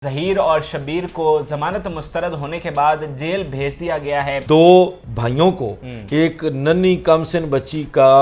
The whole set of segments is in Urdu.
ظہیر اور شبیر کو ضمانت مسترد ہونے کے بعد جیل بھیج دیا گیا ہے۔ دو بھائیوں کو ایک ننھی کم سن بچی کا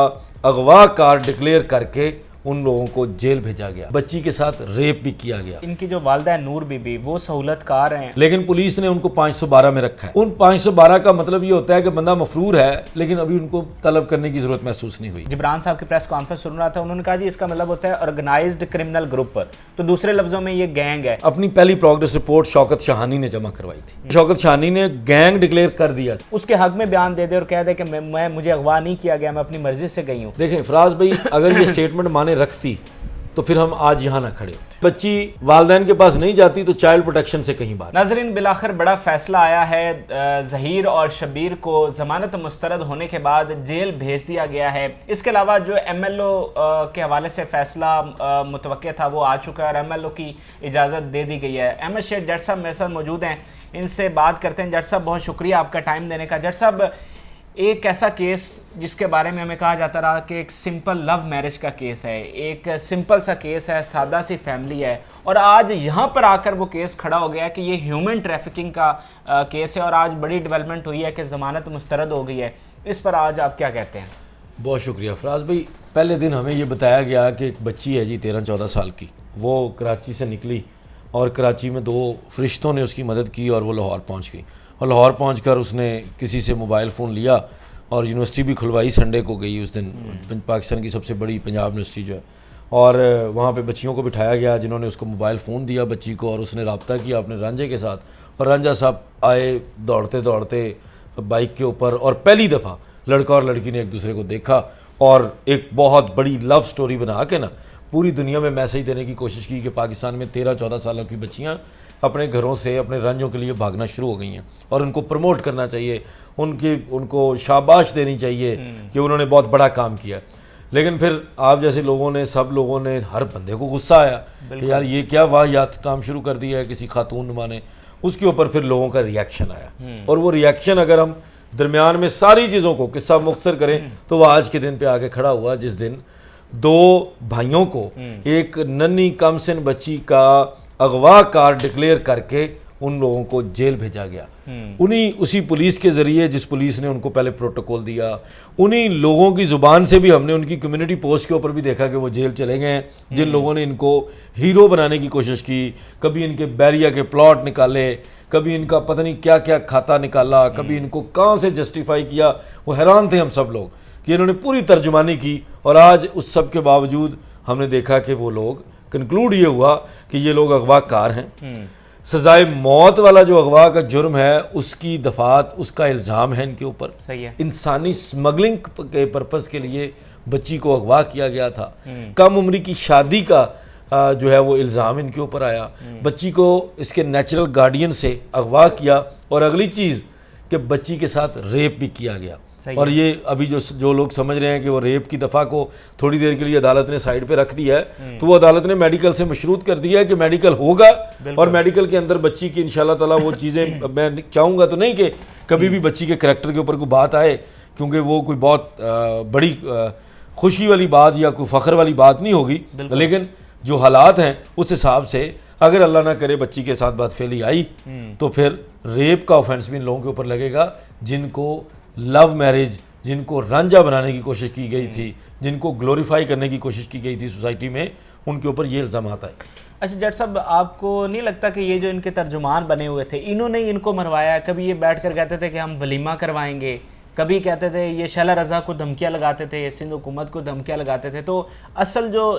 اغوا کار ڈکلیئر کر کے ان لوگوں کو جیل بھیجا گیا، بچی کے ساتھ ریپ بھی کیا گیا۔ ان کی جو والدہ ہے نور بی بی، وہ سہولت کار ہیں، لیکن پولیس نے ان کو 512 میں رکھا ہے۔ ان 512 کا مطلب یہ ہوتا ہے کہ بندہ مفرور ہے لیکن ابھی ان کو طلب کرنے کی ضرورت محسوس نہیں ہوئی۔ جبران صاحب کی پریس کانفرنس سن رہا تھا، انہوں نے کہا جی اس کا مطلب ہوتا ہے آرگنائزڈ کرمنل گروپ، تو دوسرے لفظوں میں یہ گینگ ہے۔ اپنی پہلی پروگریس رپورٹ شوکت شاہانی نے جمع کروائی تھی، شوکت شاہانی نے گینگ ڈکلیئر کر دیا، اس کے حق میں بیان دے دے اور کہہ دے کہ مجھے اغوا نہیں کیا گیا، میں اپنی مرضی سے گئی ہوں۔ دیکھیں فراز بھائی، اگر یہ سٹیٹمنٹ مانے رکھتی تو پھر ہم آج یہاں نہ کھڑے ہوتے۔ بچی والدین کے پاس نہیں جاتی تو چائلڈ پروٹیکشن سے کہیں بات۔ ناظرین، بالآخر بڑا فیصلہ آیا ہے، ظہیر اور شبیر کو ضمانت مسترد ہونے کے بعد جیل بھیج دیا گیا ہے۔ اس کے علاوہ جو ایم ایل او کے حوالے سے فیصلہ متوقع تھا وہ آ چکا ہے اور ایم ایل او کی اجازت دے دی گئی ہے۔ احمد شیخ جج صاحب میرے ساتھ موجود ہیں، ان سے بات کرتے ہیں۔ جج صاحب بہت شکریہ آپ کا ٹائم دینے کا۔ جج صاحب، ایک ایسا کیس جس کے بارے میں ہمیں کہا جاتا رہا کہ ایک سمپل لو میرج کا کیس ہے، ایک سمپل سا کیس ہے، سادہ سی فیملی ہے، اور آج یہاں پر آ کر وہ کیس کھڑا ہو گیا ہے کہ یہ ہیومن ٹریفکنگ کا کیس ہے، اور آج بڑی ڈیولپمنٹ ہوئی ہے کہ ضمانت مسترد ہو گئی ہے۔ اس پر آج آپ کیا کہتے ہیں؟ بہت شکریہ فراز بھائی۔ پہلے دن ہمیں یہ بتایا گیا کہ ایک بچی ہے جی 13-14 سال کی، وہ کراچی سے نکلی اور کراچی میں 2 فرشتوں نے اس کی مدد کی اور وہ لاہور پہنچ گئی، اور لاہور پہنچ کر اس نے کسی سے موبائل فون لیا اور یونیورسٹی بھی کھلوائی، سنڈے کو گئی اس دن، پاکستان کی سب سے بڑی پنجاب یونیورسٹی جو ہے، اور وہاں پہ بچیوں کو بٹھایا گیا جنہوں نے اس کو موبائل فون دیا بچی کو، اور اس نے رابطہ کیا اپنے رانجھے کے ساتھ، اور رانجھا صاحب آئے دوڑتے دوڑتے بائک کے اوپر، اور پہلی دفعہ لڑکا اور لڑکی نے ایک دوسرے کو دیکھا اور ایک بہت بڑی لو سٹوری بنا کے نا پوری دنیا میں میسیج دینے کی کوشش کی کہ پاکستان میں 13-14 سالوں کی بچیاں اپنے گھروں سے اپنے رنجوں کے لیے بھاگنا شروع ہو گئی ہیں، اور ان کو پروموٹ کرنا چاہیے، ان کو شاباش دینی چاہیے کہ انہوں نے بہت بڑا کام کیا۔ لیکن پھر آپ جیسے لوگوں نے، سب لوگوں نے، ہر بندے کو غصہ آیا کہ یار یہ کیا واہیات کام شروع کر دیا ہے کسی خاتون نما نے۔ اس کے اوپر پھر لوگوں کا ریاکشن آیا، اور وہ ریاکشن اگر ہم درمیان میں ساری چیزوں کو قصہ مختصر کریں تو وہ آج کے دن پہ آ کے کھڑا ہوا جس دن 2 بھائیوں کو ایک ننھی کم سن بچی کا اغوا کار ڈکلیئر کر کے ان لوگوں کو جیل بھیجا گیا، اسی پولیس کے ذریعے جس پولیس نے ان کو پہلے پروٹوکول دیا، انہی لوگوں کی زبان سے بھی ہم نے ان کی کمیونٹی پوسٹ کے اوپر بھی دیکھا کہ وہ جیل چلے گئے ہیں، جن لوگوں نے ان کو ہیرو بنانے کی کوشش کی، کبھی ان کے بیریا کے پلاٹ نکالے، کبھی ان کا پتہ نہیں کیا کیا کھاتا نکالا، کبھی ان کو کہاں سے جسٹیفائی کیا۔ وہ حیران تھے ہم سب لوگ کہ انہوں نے پوری ترجمانی کی، اور آج اس سب کے باوجود ہم نے دیکھا کہ وہ لوگ کنکلوڈ یہ ہوا کہ یہ لوگ اغوا کار ہیں۔ سزائے موت والا جو اغوا کا جرم ہے اس کی دفعات، اس کا الزام ہے ان کے اوپر، صحیح ہے، انسانی سمگلنگ کے پرپس کے لیے بچی کو اغوا کیا گیا تھا، کم عمری کی شادی کا جو ہے وہ الزام ان کے اوپر آیا، بچی کو اس کے نیچرل گارڈین سے اغوا کیا، اور اگلی چیز کہ بچی کے ساتھ ریپ بھی کیا گیا۔ اور یہ ابھی جو لوگ سمجھ رہے ہیں کہ وہ ریپ کی دفعہ کو تھوڑی دیر کے لیے عدالت نے سائیڈ پہ رکھ دیا ہے، تو وہ عدالت نے میڈیکل سے مشروط کر دیا ہے کہ میڈیکل ہوگا، اور میڈیکل کے اندر بچی کی انشاءاللہ تعالیٰ وہ چیزیں، میں چاہوں گا تو نہیں کہ کبھی بھی بچی کے کریکٹر کے اوپر کوئی بات آئے، کیونکہ وہ کوئی بہت بڑی خوشی والی بات یا کوئی فخر والی بات نہیں ہوگی، لیکن جو حالات ہیں اس حساب سے اگر اللہ نہ کرے بچی کے ساتھ بات پھیلی آئی تو پھر ریپ کا آفینس بھی ان لوگوں کے اوپر لگے گا، جن کو لو میرج، جن کو رانجھا بنانے کی کوشش کی گئی تھی، جن کو گلوریفائی کرنے کی کوشش کی گئی تھی سوسائٹی میں، ان کے اوپر یہ الزامات آئے۔ اچھا جج صاحب، آپ کو نہیں لگتا کہ یہ جو ان کے ترجمان بنے ہوئے تھے انہوں نے ان کو مروایا؟ کبھی یہ بیٹھ کر کہتے تھے کہ ہم ولیمہ کروائیں گے، کبھی کہتے تھے یہ شعلہ رضا کو دھمکیاں لگاتے تھے، سندھ حکومت کو دھمکیاں لگاتے تھے، تو اصل جو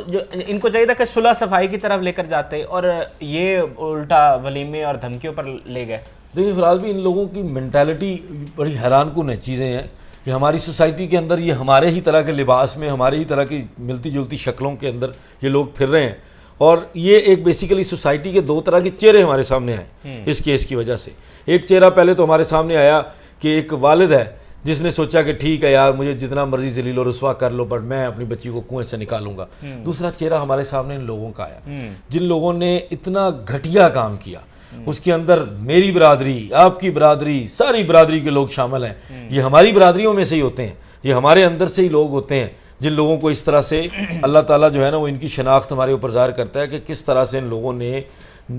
ان کو چاہیے تھا کہ صلح صفائی کی طرف لے کر جاتے، اور یہ الٹا ولیمے اور دھمکیوں پر لے گئے۔ دیکھیں فراز بھی، ان لوگوں کی مینٹالٹی بڑی حیران کن چیزیں ہیں کہ ہماری سوسائٹی کے اندر یہ ہمارے ہی طرح کے لباس میں، ہمارے ہی طرح کی ملتی جلتی شکلوں کے اندر یہ لوگ پھر رہے ہیں، اور یہ ایک بیسیکلی سوسائٹی کے 2 طرح کے چہرے ہمارے سامنے آئے اس کیس کی وجہ سے۔ ایک چہرہ پہلے تو ہمارے سامنے آیا کہ ایک والد ہے جس نے سوچا کہ ٹھیک ہے یار مجھے جتنا مرضی ذلیل و رسوا کر لو بٹ میں اپنی بچی کو کنویں سے نکالوں گا۔ دوسرا چہرہ ہمارے سامنے ان لوگوں کا آیا جن لوگوں نے اتنا گھٹیا کام کیا، اس کے اندر میری برادری، آپ کی برادری، ساری برادری کے لوگ شامل ہیں، یہ ہماری برادریوں میں سے ہی ہوتے ہیں، یہ ہمارے اندر سے ہی لوگ ہوتے ہیں جن لوگوں کو اس طرح سے اللہ تعالیٰ جو ہے نا وہ ان کی شناخت ہمارے اوپر ظاہر کرتا ہے کہ کس طرح سے ان لوگوں نے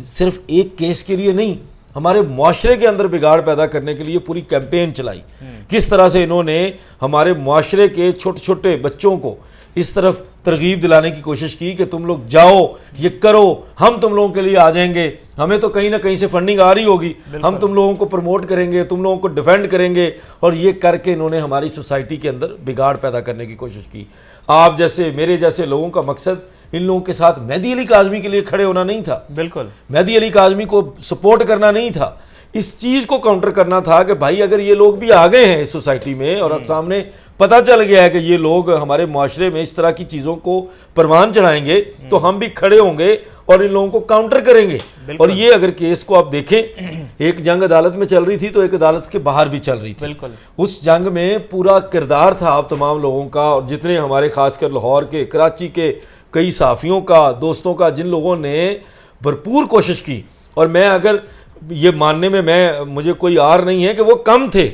صرف ایک کیس کے لیے نہیں، ہمارے معاشرے کے اندر بگاڑ پیدا کرنے کے لیے پوری کیمپین چلائی. کس طرح سے انہوں نے ہمارے معاشرے کے چھوٹے چھوٹے بچوں کو اس طرف ترغیب دلانے کی کوشش کی کہ تم لوگ جاؤ، یہ کرو، ہم تم لوگوں کے لیے آ جائیں گے، ہمیں تو کہیں نہ کہیں سے فنڈنگ آ رہی ہوگی، ہم تم لوگوں کو پروموٹ کریں گے، تم لوگوں کو ڈیفینڈ کریں گے. اور یہ کر کے انہوں نے ہماری سوسائٹی کے اندر بگاڑ پیدا کرنے کی کوشش کی. آپ جیسے میرے جیسے لوگوں کا مقصد ان لوگوں کے ساتھ مہدی علی کاظمی کے لیے کھڑے ہونا نہیں تھا، بالکل مہدی علی کاظمی کو سپورٹ کرنا نہیں تھا، اس چیز کو کاؤنٹر کرنا تھا کہ بھائی اگر یہ لوگ بھی آ گئے ہیں اس سوسائٹی میں اور اب سامنے پتہ چل گیا ہے کہ یہ لوگ ہمارے معاشرے میں اس طرح کی چیزوں کو پروان چڑھائیں گے تو ہم بھی کھڑے ہوں گے اور ان لوگوں کو کاؤنٹر کریں گے. اور یہ اگر کیس کو آپ دیکھیں، ایک جنگ عدالت میں چل رہی تھی تو ایک عدالت کے باہر بھی چل رہی تھی. بالکل اس جنگ میں پورا کردار تھا آپ تمام لوگوں کا، اور جتنے ہمارے خاص کر لاہور کے، کراچی کے کئی صحافیوں کا، دوستوں کا، جن لوگوں نے بھرپور کوشش کی. اور میں اگر یہ ماننے میں مجھے کوئی آر نہیں ہے کہ وہ کم تھے،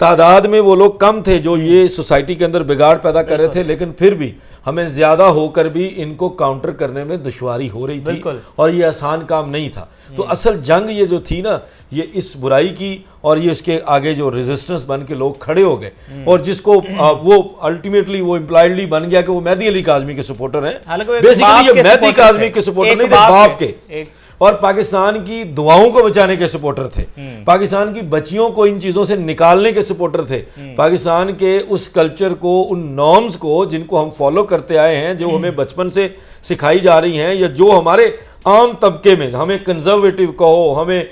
تعداد میں وہ لوگ کم تھے جو یہ سوسائٹی کے اندر بگاڑ پیدا کر رہے تھے، لیکن پھر بھی ہمیں زیادہ ہو کر بھی ان کو کاؤنٹر کرنے میں دشواری ہو رہی تھی اور یہ آسان کام نہیں تھا. تو اصل جنگ یہ جو تھی نا، یہ اس برائی کی اور یہ اس کے آگے جو ریزسٹنس بن کے لوگ کھڑے ہو گئے، اور جس کو وہ الٹیمیٹلی وہ امپلائڈلی بن گیا کہ وہ مہدی علی کاظمی کے سپورٹر ہیں. بیسیکلی یہ مہدی کاظمی کے سپورٹر نہیں تھے، باپ کے، اور پاکستان کی دعاؤں کو بچانے کے سپورٹر تھے، پاکستان کی بچیوں کو ان چیزوں سے نکالنے کے سپورٹر تھے، پاکستان کے اس کلچر کو، ان نارمز کو جن کو ہم فالو کرتے آئے ہیں، جو ہمیں بچپن سے سکھائی جا رہی ہیں، یا جو ہمارے عام طبقے میں، ہمیں کنزرویٹو کہو، ہمیں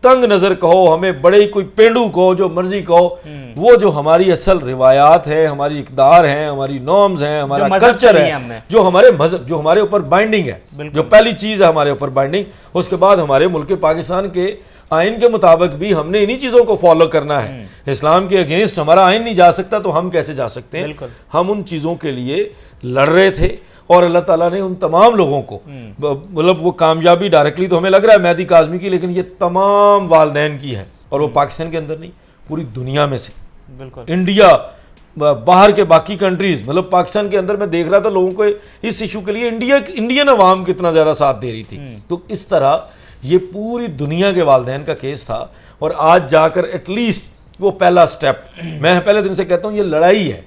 تنگ نظر کہو، ہمیں بڑے کوئی پینڈو کہو، جو مرضی کہو، وہ جو ہماری اصل روایات ہے، ہماری اقدار ہیں، ہماری نارمز ہیں، ہمارا کلچر ہے، جو ہمارے مذہب، جو ہمارے اوپر بائنڈنگ ہے، جو پہلی چیز ہے ہمارے اوپر بائنڈنگ. اس کے بعد ہمارے ملک پاکستان کے آئین کے مطابق بھی ہم نے انہی چیزوں کو فالو کرنا ہے. اسلام کے اگینسٹ ہمارا آئین نہیں جا سکتا تو ہم کیسے جا سکتے ہیں؟ ہم ان چیزوں کے لیے لڑ رہے تھے، اور اللہ تعالیٰ نے ان تمام لوگوں کو، مطلب وہ کامیابی ڈائریکٹلی تو ہمیں لگ رہا ہے مہدی کاظمی کی، لیکن یہ تمام والدین کی ہے، اور وہ پاکستان کے اندر نہیں، پوری دنیا میں سے، انڈیا، باہر کے باقی کنٹریز، مطلب پاکستان کے اندر میں دیکھ رہا تھا لوگوں کو اس ایشو کے لیے انڈین عوام کتنا زیادہ ساتھ دے رہی تھی. تو اس طرح یہ پوری دنیا کے والدین کا کیس تھا، اور آج جا کر ایٹ لیسٹ وہ پہلا سٹیپ، میں پہلے دن سے کہتا ہوں یہ لڑائی ہے،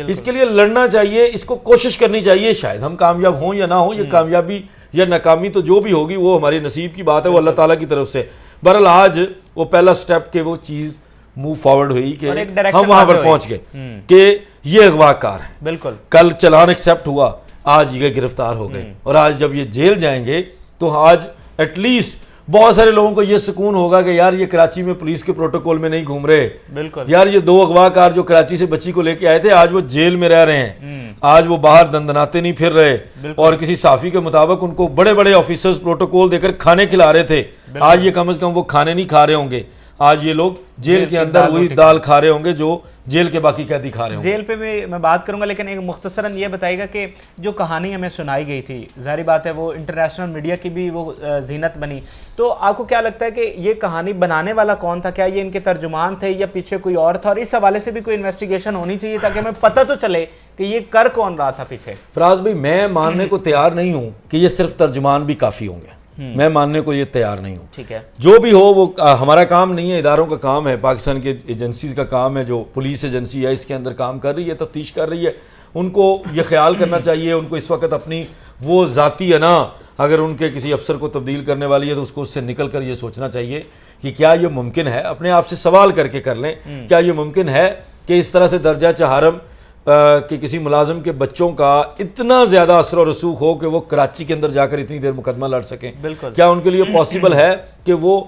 اس کے لیے لڑنا چاہیے، اس کو کوشش کرنی چاہیے. شاید ہم کامیاب ہوں یا نہ ہوں، یہ کامیابی یا ناکامی تو جو بھی ہوگی وہ ہماری نصیب کی بات ہے، وہ اللہ تعالیٰ کی طرف سے. بہرحال آج وہ پہلا سٹیپ کہ وہ چیز موو فارورڈ ہوئی کہ ہم وہاں پر پہنچ گئے کہ یہ اغوا کار ہے. بالکل کل چلان ایکسیپٹ ہوا، آج یہ گرفتار ہو گئے، اور آج جب یہ جیل جائیں گے تو آج ایٹ لیسٹ بہت سارے لوگوں کو یہ سکون ہوگا کہ یار یہ کراچی میں پولیس کے پروٹوکول میں نہیں گھوم رہے، بالکل یار یہ 2 اغوا کار جو کراچی سے بچی کو لے کے آئے تھے آج وہ جیل میں رہ رہے ہیں، آج وہ باہر دندناتے نہیں پھر رہے، اور کسی صحافی کے مطابق ان کو بڑے بڑے آفیسرز پروٹوکول دے کر کھانے کھلا رہے تھے، آج یہ کم از کم وہ کھانے نہیں کھا رہے ہوں گے، آج یہ لوگ جیل کے اندر وہی دال کھا رہے ہوں گے جو جیل کے باقی قیدی کھا رہے ہوں گے. جیل پہ بھی میں بات کروں گا، لیکن ایک مختصراً یہ بتائیے گا کہ جو کہانی ہمیں سنائی گئی تھی، ظاہری بات ہے وہ انٹرنیشنل میڈیا کی بھی وہ زینت بنی، تو آپ کو کیا لگتا ہے کہ یہ کہانی بنانے والا کون تھا؟ کیا یہ ان کے ترجمان تھے یا پیچھے کوئی اور تھا؟ اور اس حوالے سے بھی کوئی انویسٹیگیشن ہونی چاہیے تاکہ ہمیں پتہ تو چلے کہ یہ کر کون رہا تھا پیچھے. فراز بھائی، میں ماننے کو تیار نہیں ہوں کہ یہ صرف ترجمان بھی کافی ہوں گے، میں ماننے کو یہ تیار نہیں ہوں. ٹھیک ہے، جو بھی ہو وہ ہمارا کام نہیں ہے، اداروں کا کام ہے، پاکستان کے ایجنسیز کا کام ہے، جو پولیس ایجنسی ہے اس کے اندر کام کر رہی ہے، تفتیش کر رہی ہے، ان کو یہ خیال کرنا چاہیے، ان کو اس وقت اپنی وہ ذاتی انا اگر ان کے کسی افسر کو تبدیل کرنے والی ہے تو اس کو اس سے نکل کر یہ سوچنا چاہیے کہ کیا یہ ممکن ہے، اپنے آپ سے سوال کر کے کر لیں، کیا یہ ممکن ہے کہ اس طرح سے درجہ چہارم کہ کسی ملازم کے بچوں کا اتنا زیادہ اثر و رسوخ ہو کہ وہ کراچی کے اندر جا کر اتنی دیر مقدمہ لڑ سکیں؟ کیا ان کے لیے پاسبل ہے کہ وہ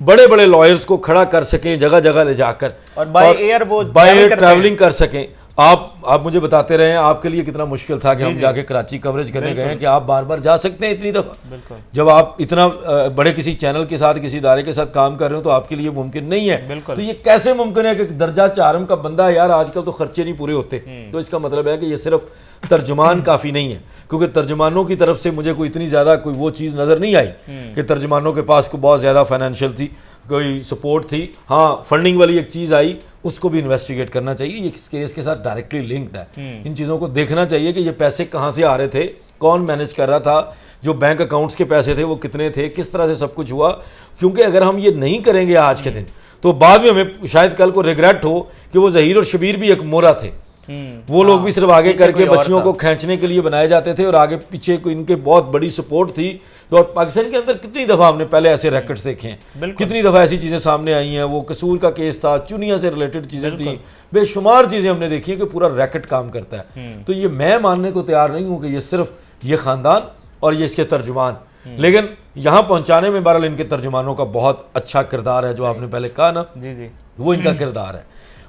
بڑے بڑے لائرز کو کھڑا کر سکیں جگہ جگہ لے جا کر، اور بائی ایئر ٹریولنگ کر سکیں؟ آپ مجھے بتاتے رہے ہیں آپ کے لیے کتنا مشکل تھا کہ ہم جا کے کراچی کوریج کرنے گئے ہیں کہ آپ بار بار جا سکتے ہیں اتنی دفعہ، جب آپ اتنا بڑے کسی چینل کے ساتھ کسی ادارے کے ساتھ کام کر رہے ہو تو آپ کے لیے ممکن نہیں ہے. تو یہ کیسے ممکن ہے کہ درجہ چہارم کا بندہ، یار آج کل تو خرچے نہیں پورے ہوتے، تو اس کا مطلب ہے کہ یہ صرف ترجمان کافی نہیں ہے، کیونکہ ترجمانوں کی طرف سے مجھے کوئی اتنی زیادہ کوئی وہ چیز نظر نہیں آئی کہ ترجمانوں کے پاس کوئی بہت زیادہ فائنینشیل تھی، کوئی سپورٹ تھی. ہاں فنڈنگ والی ایک چیز آئی، اس کو بھی انویسٹیگیٹ کرنا چاہیے. یہ اس کیس کے ساتھ ڈائریکٹلی لنکڈ ہے. ان چیزوں کو دیکھنا چاہیے کہ یہ پیسے کہاں سے آ رہے تھے, کون مینیج کر رہا تھا, جو بینک اکاؤنٹس کے پیسے تھے وہ کتنے تھے, کس طرح سے سب کچھ ہوا. کیونکہ اگر ہم یہ نہیں کریں گے آج کے دن تو بعد میں ہمیں شاید کل کو ریگریٹ ہو کہ وہ ظہیر اور شبیر بھی ایک مورا تھے. وہ لوگ بھی صرف آگے کر کے بچیوں کو کھینچنے کے لیے بنائے جاتے تھے اور آگے پیچھے ان کے بہت بڑی سپورٹ تھی. اور پاکستان کے اندر کتنی دفعہ ہم نے پہلے ایسے ریکٹس دیکھے ہیں, کتنی دفعہ ایسی چیزیں سامنے آئی ہیں. وہ قصور کا کیس تھا, چنیا سے ریلیٹڈ چیزیں تھیں, بے شمار چیزیں ہم نے دیکھی ہیں کہ پورا ریکٹ کام کرتا ہے. تو یہ میں ماننے کو تیار نہیں ہوں کہ یہ صرف یہ خاندان اور یہ اس کے ترجمان, لیکن یہاں پہنچانے میں بہرحال ان کے ترجمانوں کا بہت اچھا کردار ہے. جو آپ نے پہلے کہا نا, وہ ان کا کردار ہے.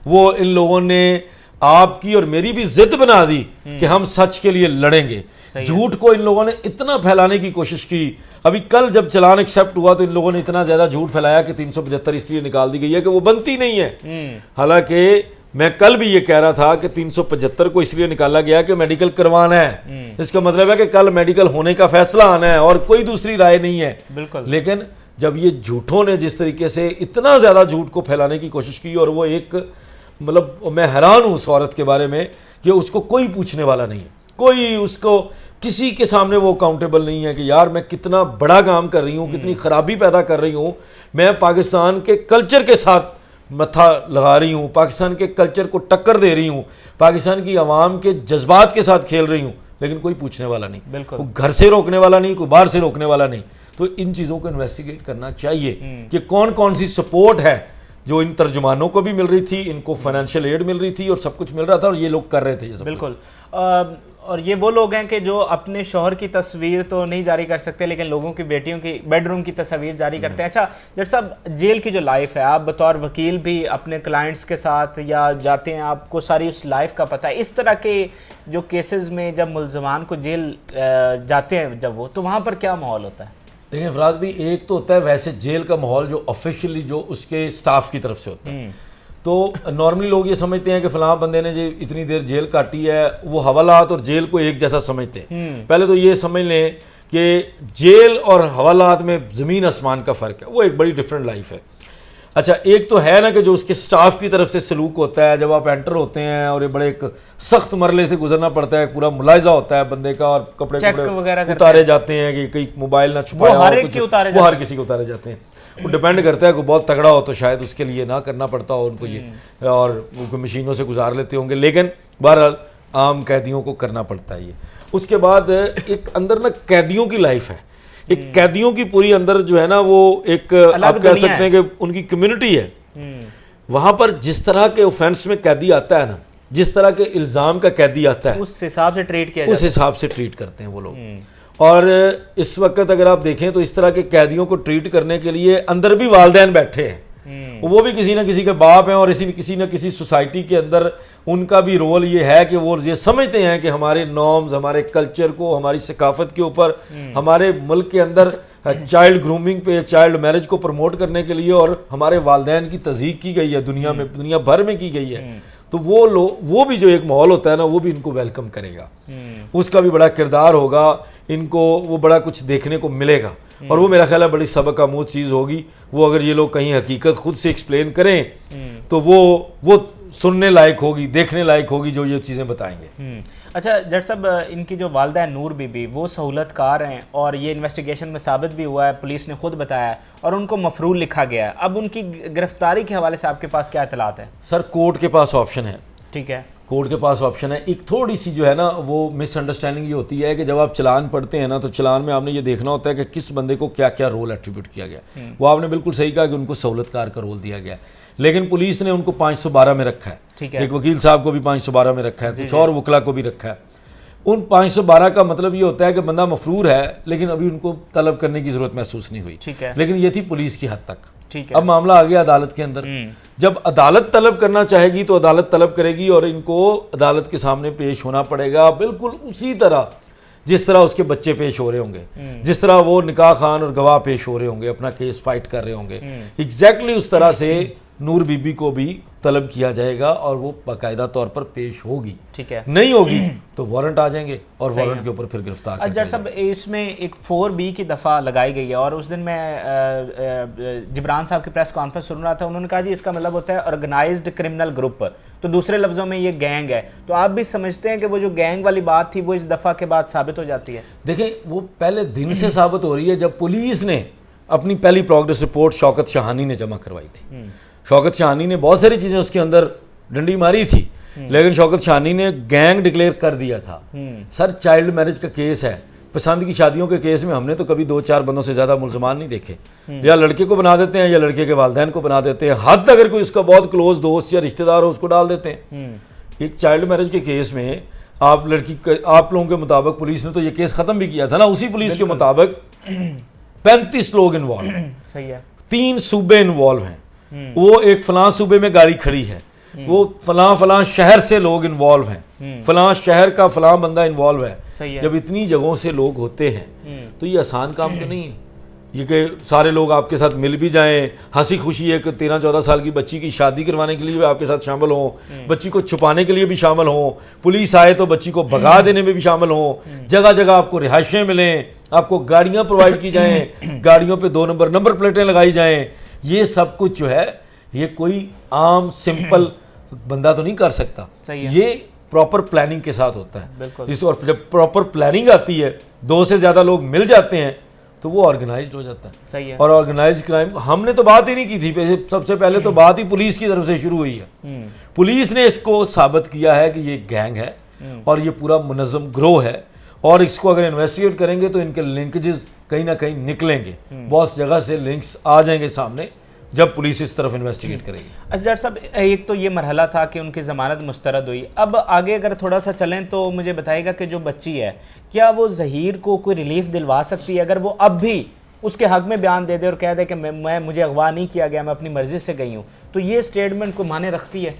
وہ ان لوگوں نے آپ کی اور میری بھی ضد بنا دی کہ ہم سچ کے لیے لڑیں گے. جھوٹ کو ان لوگوں نے اتنا پھیلانے کی کوشش کی. ابھی کل جب چلان ایکسیپٹ ہوا تو ان لوگوں نے اتنا زیادہ جھوٹ پھیلایا کہ 375 اس لیے نکال دی گئی ہے کہ وہ بنتی نہیں ہے. حالانکہ میں کل بھی یہ کہہ رہا تھا کہ 375 کو اس لیے نکالا گیا کہ میڈیکل کروانا ہے. اس کا مطلب ہے کہ کل میڈیکل ہونے کا فیصلہ آنا ہے اور کوئی دوسری رائے نہیں ہے. لیکن جب یہ جھوٹوں نے جس طریقے سے اتنا زیادہ جھوٹ کو پھیلانے کی کوشش کی, اور وہ ایک مطلب میں حیران ہوں اس عورت کے بارے میں کہ اس کو کوئی پوچھنے والا نہیں ہے, کوئی اس کو کسی کے سامنے وہ اکاؤنٹیبل نہیں ہے کہ یار میں کتنا بڑا کام کر رہی ہوں, کتنی خرابی پیدا کر رہی ہوں, میں پاکستان کے کلچر کے ساتھ متھا لگا رہی ہوں, پاکستان کے کلچر کو ٹکر دے رہی ہوں, پاکستان کی عوام کے جذبات کے ساتھ کھیل رہی ہوں, لیکن کوئی پوچھنے والا نہیں, کوئی گھر سے روکنے والا نہیں, کوئی باہر سے روکنے والا نہیں. تو ان چیزوں کو انویسٹیگیٹ کرنا چاہیے کہ کون کون سی سپورٹ ہے جو ان ترجمانوں کو بھی مل رہی تھی, ان کو فائنینشیل ایڈ مل رہی تھی اور سب کچھ مل رہا تھا, اور یہ لوگ کر رہے تھے یہ سب. بالکل. اور یہ وہ لوگ ہیں کہ جو اپنے شوہر کی تصویر تو نہیں جاری کر سکتے لیکن لوگوں کی بیٹیوں کی بیڈ روم کی تصاویر جاری کرتے ہیں. اچھا جٹ صاحب, جیل کی جو لائف ہے, آپ بطور وکیل بھی اپنے کلائنٹس کے ساتھ یا جاتے ہیں, آپ کو ساری اس لائف کا پتہ ہے. اس طرح کے جو کیسز میں جب ملزمان کو جیل جاتے ہیں جب وہ, تو وہاں پر کیا ماحول ہوتا ہے؟ لیکن فراز بھی ایک تو ہوتا ہے ویسے جیل کا ماحول جو آفیشلی جو اس کے سٹاف کی طرف سے ہوتا ہے. تو نارملی لوگ یہ سمجھتے ہیں کہ فلاں بندے نے جو اتنی دیر جیل کاٹی ہے, وہ حوالات اور جیل کو ایک جیسا سمجھتے ہیں. پہلے تو یہ سمجھ لیں کہ جیل اور حوالات میں زمین آسمان کا فرق ہے, وہ ایک بڑی ڈفرینٹ لائف ہے. اچھا ایک تو ہے نا کہ جو اس کے سٹاف کی طرف سے سلوک ہوتا ہے جب آپ انٹر ہوتے ہیں, اور یہ بڑے ایک سخت مرحلے سے گزرنا پڑتا ہے, پورا ملاحظہ ہوتا ہے بندے کا, اور کپڑے اتارے جاتے ہیں کہ کئی موبائل نہ چھپایا ہو, وہ ہر کسی کو اتارے جاتے ہیں. وہ ڈیپینڈ کرتا ہے کہ بہت تگڑا ہو تو شاید اس کے لیے نہ کرنا پڑتا ہو ان کو یہ, اور وہ مشینوں سے گزار لیتے ہوں گے, لیکن بہرحال عام قیدیوں کو کرنا پڑتا ہے یہ. اس کے بعد ایک اندر نا قیدیوں کی لائف ہے, ایک قیدیوں کی پوری اندر جو ہے نا وہ ایک آپ کہہ سکتے ہیں کہ ان کی کمیونٹی ہے. وہاں پر جس طرح کے اوفینس میں قیدی آتا ہے نا, جس طرح کے الزام کا قیدی آتا ہے, اس حساب سے ٹریٹ کیا اس حساب سے ٹریٹ کرتے ہیں وہ لوگ. اور اس وقت اگر آپ دیکھیں تو اس طرح کے قیدیوں کو ٹریٹ کرنے کے لیے اندر بھی والدین بیٹھے ہیں, وہ بھی کسی نہ کسی کے باپ ہیں, اور کسی نہ کسی سوسائٹی کے اندر ان کا بھی رول یہ ہے کہ وہ یہ سمجھتے ہیں کہ ہمارے نارمز, ہمارے کلچر کو, ہماری ثقافت کے اوپر, ہمارے ملک کے اندر چائلڈ گرومنگ پہ, چائلڈ میرج کو پروموٹ کرنے کے لیے, اور ہمارے والدین کی تضحیق کی گئی ہے دنیا میں, دنیا بھر میں کی گئی ہے. تو وہ بھی جو ایک ماحول ہوتا ہے نا, وہ بھی ان کو ویلکم کرے گا, اس کا بھی بڑا کردار ہوگا, ان کو وہ بڑا کچھ دیکھنے کو ملے گا, اور وہ میرا خیال ہے بڑی سبق آموز چیز ہوگی. وہ اگر یہ لوگ کہیں حقیقت خود سے ایکسپلین کریں تو وہ سننے لائق ہوگی, دیکھنے لائق ہوگی جو یہ چیزیں بتائیں گے. اچھا جٹ صاحب, ان کی جو والدہ نور بی بی وہ سہولت کار ہیں, اور یہ انویسٹیگیشن میں ثابت بھی ہوا ہے, پولیس نے خود بتایا ہے, اور ان کو مفرور لکھا گیا ہے. اب ان کی گرفتاری کے حوالے سے آپ کے پاس کیا اطلاعات ہیں؟ سر کورٹ کے پاس آپشن ہے. ٹھیک ہے, کورٹ کے پاس آپشن ہے. ایک تھوڑی سی جو ہے نا وہ مس انڈرسٹینڈنگ یہ ہوتی ہے کہ جب آپ چلان پڑھتے ہیں نا, تو چلان میں آپ نے یہ دیکھنا ہوتا ہے کہ کس بندے کو کیا کیا رول ایٹریبیوٹ کیا گیا. وہ آپ نے بالکل صحیح کہا کہ ان کو سہولت کار کا رول دیا گیا, لیکن پولیس نے ان کو 512 میں رکھا ہے. ایک وکیل صاحب کو بھی 512 میں رکھا ہے, کچھ اور وکلا کو بھی رکھا ہے. ان 512 کا مطلب یہ ہوتا ہے کہ بندہ مفرور ہے, لیکن ابھی ان کو طلب کرنے کی ضرورت محسوس نہیں ہوئی, لیکن یہ تھی پولیس کی حد تک. اب معاملہ آ گیا عدالت کے اندر. جب عدالت طلب کرنا چاہے گی تو عدالت طلب کرے گی, اور ان کو عدالت کے سامنے پیش ہونا پڑے گا بالکل اسی طرح جس طرح اس کے بچے پیش ہو رہے ہوں گے, جس طرح وہ نکاح خوان اور گواہ پیش ہو رہے ہوں گے, اپنا کیس فائٹ کر رہے ہوں گے, ایگزیکٹلی اس طرح سے نور بی بی کو بھی طلب کیا جائے گا اور وہ باقاعدہ طور پر پیش ہوگی. ٹھیک ہے, نہیں ہوگی تو وارنٹ آ جائیں گے اور وارنٹ کے اوپر پھر گرفتار. جج صاحب اس میں ایک 4B کی دفعہ لگائی گئی ہے اور اس دن میں جبران صاحب کی پریس کانفرنس سن رہا تھا, انہوں نے کہا جی اس کا مطلب ہوتا ہے آرگنائزڈ کرمنل گروپ, تو دوسرے لفظوں میں یہ گینگ ہے. تو آپ بھی سمجھتے ہیں کہ وہ جو گینگ والی بات تھی وہ اس دفعہ کے بعد ثابت ہو جاتی ہے؟ دیکھیں وہ پہلے دن سے ثابت ہو رہی ہے جب پولیس نے اپنی پہلی پروگریس رپورٹ شوکت شاہانی نے جمع کروائی تھی. شوکت شاہانی نے بہت ساری چیزیں اس کے اندر ڈنڈی ماری تھی, لیکن شوکت شاہانی نے گینگ ڈکلیئر کر دیا تھا. سر چائلڈ میرج کا کیس ہے, پسند کی شادیوں کے کیس میں ہم نے تو کبھی 2-4 بندوں سے زیادہ ملزمان نہیں دیکھے. یا لڑکے کو بنا دیتے ہیں یا لڑکے کے والدین کو بنا دیتے ہیں, حد اگر کوئی اس کا بہت کلوز دوست یا رشتہ دار ہو اس کو ڈال دیتے ہیں. ایک چائلڈ میرج کے کیس میں آپ لوگوں کے مطابق پولیس نے تو یہ کیس ختم بھی کیا تھا نا, اسی پولیس کے مطابق 35 لوگ انوالو ہیں. صحیح ہے, 3 صوبے انوالو ہیں. وہ ایک فلاں صوبے میں گاڑی کھڑی ہے, وہ فلاں شہر سے لوگ انوالو ہیں, فلاں شہر کا فلاں بندہ انوالو ہے. جب اتنی جگہوں سے لوگ ہوتے ہیں تو یہ آسان کام تو نہیں ہے یہ کہ سارے لوگ آپ کے ساتھ مل بھی جائیں. ہنسی خوشی ہے کہ 13-14 سال کی بچی کی شادی کروانے کے لیے بھی آپ کے ساتھ شامل ہوں, بچی کو چھپانے کے لیے بھی شامل ہوں, پولیس آئے تو بچی کو بھگا دینے میں بھی شامل ہوں, جگہ جگہ آپ کو رہائشیں ملیں, آپ کو گاڑیاں پرووائڈ کی جائیں, گاڑیوں پہ 2 نمبر پلیٹیں لگائی جائیں. یہ سب کچھ جو ہے یہ کوئی عام سمپل بندہ تو نہیں کر سکتا. یہ پراپر پلاننگ کے ساتھ ہوتا ہے. اور جب پراپر پلاننگ آتی ہے, 2 سے زیادہ لوگ مل جاتے ہیں تو وہ آرگنائزڈ ہو جاتا ہے. صحیح ہے. اور آرگنائزڈ کرائم ہم نے تو بات ہی نہیں کی تھی, سب سے پہلے تو بات ہی پولیس کی طرف سے شروع ہوئی ہے. پولیس نے اس کو ثابت کیا ہے کہ یہ گینگ ہے اور یہ پورا منظم گروہ ہے, اور اس کو اگر انویسٹیگیٹ کریں گے تو ان کے لنکیجز کہیں نہ کہیں نکلیں گے. بہت جگہ سے لنکس آ جائیں گے سامنے جب پولیس اس طرف انویسٹیگیٹ کرے گی. اچھا ڈاکٹر صاحب, ایک تو یہ مرحلہ تھا کہ ان کی ضمانت مسترد ہوئی. اب آگے اگر تھوڑا سا چلیں تو مجھے بتائے گا کہ جو بچی ہے کیا وہ ظہیر کو کوئی ریلیف دلوا سکتی ہے اگر وہ اب بھی اس کے حق میں بیان دے دے اور کہہ دے کہ مجھے اغوا نہیں کیا گیا, میں اپنی مرضی سے گئی ہوں, تو یہ اسٹیٹمنٹ کو معنی رکھتی ہے؟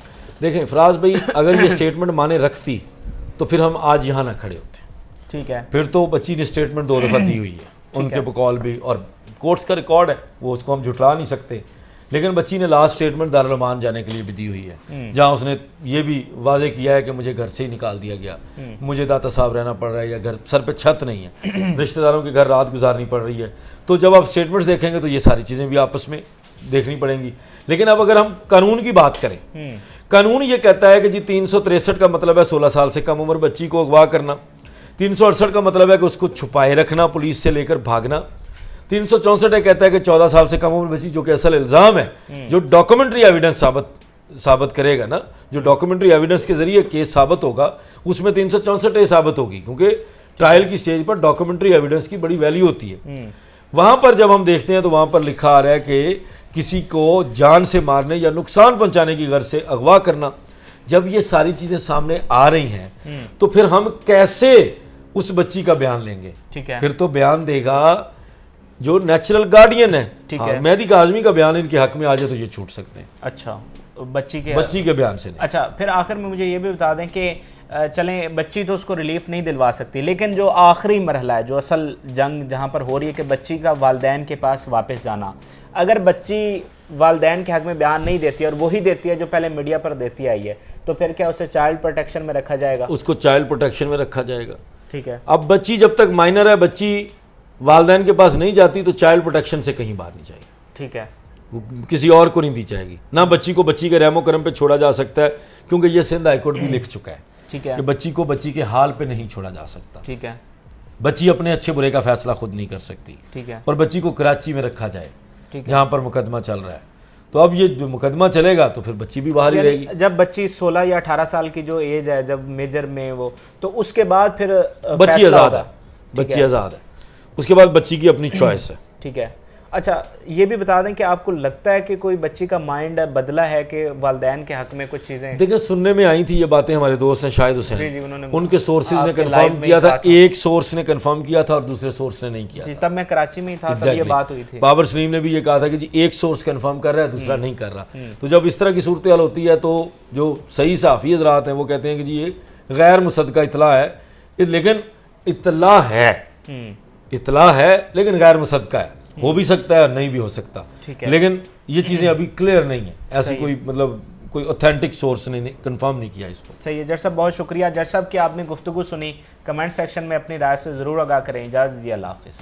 دیکھیں فراز بھائی, اگر یہ اسٹیٹمنٹ معنی رکھتی تو پھر ہم آج یہاں نہ کھڑے ہوتے. ٹھیک ہے, پھر تو بچی نے اسٹیٹمنٹ 2 دفعہ دی ہوئی ہے ان کے بقول بھی, اور کورٹس کا ریکارڈ ہے وہ, اس کو ہم جھٹلا نہیں سکتے. لیکن بچی نے لاسٹ اسٹیٹمنٹ دارالامان جانے کے لیے بھی دی ہوئی ہے, جہاں اس نے یہ بھی واضح کیا ہے کہ مجھے گھر سے ہی نکال دیا گیا, مجھے داتا صاحب رہنا پڑ رہا ہے, یا گھر سر پہ چھت نہیں ہے, رشتہ داروں کے گھر رات گزارنی پڑ رہی ہے. تو جب آپ اسٹیٹمنٹس دیکھیں گے تو یہ ساری چیزیں بھی آپس میں دیکھنی پڑیں گی. لیکن اب اگر ہم قانون کی بات کریں, قانون یہ کہتا ہے کہ جی 363 کا مطلب ہے 16 سال سے کم عمر بچی کو اغوا کرنا, 368 کا مطلب ہے کہ اس کو چھپائے رکھنا, پولیس سے لے کر بھاگنا, 364 کہتا ہے کہ 14 سال سے کم عمر بچی, جو کہ اصل الزام ہے جو ڈاکومنٹری ایویڈنس ثابت کرے گا نا, جو ڈاکومنٹری ایویڈنس کے ذریعے کیس ثابت ہوگا اس میں 364 ثابت ہوگی, کیونکہ ٹرائل کی سٹیج پر ڈاکومنٹری ایویڈنس کی بڑی ویلیو ہوتی ہے. وہاں پر جب ہم دیکھتے ہیں تو وہاں پر لکھا آ رہا ہے کہ کسی کو جان سے مارنے یا نقصان پہنچانے کی غرض سے اغوا کرنا. جب یہ ساری چیزیں سامنے آ رہی ہیں تو پھر ہم کیسے اس بچی کا بیان لیں گے؟ پھر تو بیان دے گا جو نیچرل گارڈین ہے. مہدی کاظمی کا بیان ان کے حق میں آ جائے تو یہ چھوٹ سکتے ہیں. اچھا, بچی کے بیان سے نہیں. اچھا, پھر آخر میں مجھے یہ بھی بتا دیں کہ چلیں بچی تو اس کو ریلیف نہیں دلوا سکتی, لیکن جو آخری مرحلہ ہے, جو اصل جنگ جہاں پر ہو رہی ہے کہ بچی کا والدین کے پاس واپس جانا, اگر بچی والدین کے حق میں بیان نہیں دیتی اور وہی دیتی ہے جو پہلے میڈیا پر دیتی آئی ہے, تو پھر کیا اسے چائلڈ پروٹیکشن میں رکھا جائے گا؟ اس کو چائلڈ پروٹیکشن میں رکھا جائے گا. ٹھیک ہے. اب بچی جب تک مائنر ہے, بچی والدین کے پاس نہیں جاتی تو چائلڈ پروٹیکشن سے کہیں باہر نہیں جائے گی. ٹھیک ہے. کسی اور کو نہیں دی جائے گی, نہ بچی کو بچی کے رحم و کرم پہ چھوڑا جا سکتا ہے, کیونکہ یہ سندھ ہائی کورٹ بھی لکھ چکا ہے. ٹھیک ہے. کہ بچی کو بچی کے حال پہ نہیں چھوڑا جا سکتا. ٹھیک ہے. بچی اپنے اچھے برے کا فیصلہ خود نہیں کر سکتی. ٹھیک ہے. اور بچی کو کراچی میں رکھا جائے جہاں پر مقدمہ چل رہا ہے. تو اب یہ جو مقدمہ چلے گا تو پھر بچی بھی باہر ہی رہے گی. جب بچی 16 یا 18 سال کی جو ایج ہے, جب میجر میں وہ, تو اس کے بعد پھر بچی آزاد ہے. بچی آزاد ہے, اس کے بعد بچی کی اپنی چوائس ہے. ٹھیک ہے. اچھا, یہ بھی بتا دیں کہ آپ کو لگتا ہے کہ کوئی بچی کا مائنڈ بدلا ہے کہ والدین کے حق میں کچھ چیزیں؟ دیکھیں سننے میں آئی تھی یہ باتیں, ہمارے دوست ہیں شاہد حسین, ان کے سورسز نے کنفرم کیا تھا, ایک سورس نے کنفرم کیا تھا اور دوسرے سورس نے نہیں کیا تھا. تب میں کراچی میں ہی تھا, تب یہ بات ہوئی تھی. بابر سلیم نے بھی یہ کہا تھا کہ جی ایک سورس کنفرم کر رہا ہے, دوسرا نہیں کر رہا. تو جب اس طرح کی صورتحال ہوتی ہے تو جو صحیح صحافی حضرات ہیں وہ کہتے ہیں کہ جی یہ غیر مصدقہ اطلاع ہے, لیکن اطلاع ہے لیکن غیر مصدقہ ہے. ہو بھی سکتا ہے اور نہیں بھی ہو سکتا، ٹھیک ہے، لیکن یہ چیزیں ابھی کلیئر نہیں ہیں، ایسی کوئی مطلب کوئی اوتھینٹک سورس نے کنفرم نہیں کیا اس کو۔ صحیح ہے جج صاحب، بہت شکریہ جج صاحب کہ آپ نے گفتگو سنی، کمنٹ سیکشن میں اپنی رائے سے ضرور آگاہ کریں، اجازت دیجیے، اللہ حافظ۔